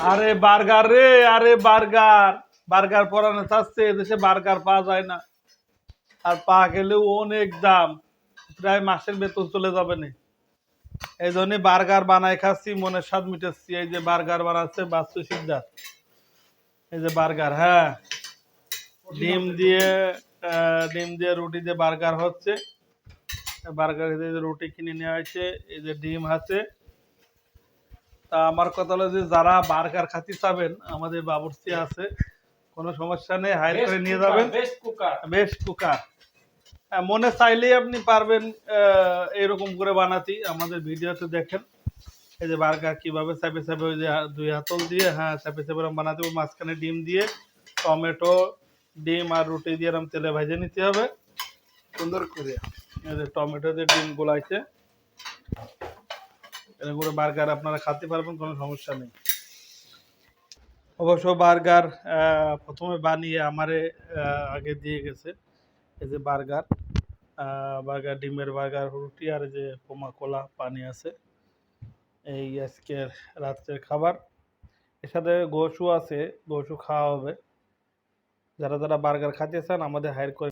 আরে বার্গার রে, আরে বার্গার, বার্গার পরানো চাচ্ছে, এদেশে বার্গার পাওয়া যায় না। আর পা গেলেও অনেক দাম, প্রায় মাসের বেতন চলে যাবে না। এই জন্য বার্গার বানাই খাচ্ছি, মনের স্বাদ মিটাচ্ছি। এই যে বার্গার বানাচ্ছে বাচ্চু সিকদার, এই যে বার্গার, হ্যাঁ, ডিম দিয়ে ডিম দিয়ে রুটি দিয়ে বার্গার হচ্ছে। বার্গার রুটি কিনে নিয়ে আসছে, এই যে ডিম আছে। তা আমার কথা হলো যে যারা বার্গার খাতে চাবেন, আমাদের বাবুর্চি আছে, কোনো সমস্যা নেই, হায়ার করে নিয়ে যাবেন। বেস্ট কুকার, মনে চাইলেই আপনি পারবেন এরকম করে বানাতে। আমাদের ভিডিওতে দেখেন এই যে বার্গার কিভাবে চাপে চাপে, ওই যে দুই হাতল দিয়ে, হ্যাঁ, চাপে চাপে বানাতে হবে। মাঝখানে ডিম দিয়ে, টমেটো, ডিম আর রুটি দিয়ে এরকম তেলে ভেজে নিতে হবে সুন্দর করে। এই যে টমেটো দিয়ে ডিম গোলাইছে, এরকম করে বার্গার আপনারা খেতে পারবেন, কোনো সমস্যা নেই। অবশ্য বার্গার প্রথমে বানিয়ে আমারে আগে দিয়ে গেছে। এই যে বার্গার, বার্গার, ডিমের বার্গার, রুটি আর এই যে পোমা কোলা পানি আছে। এই আজকের রাত্রের খাবার। এর সাথে গোশু আছে, গোশু খাওয়া হবে। যারা যারা বার্গার খাতে চান আমাদের হায়ার করে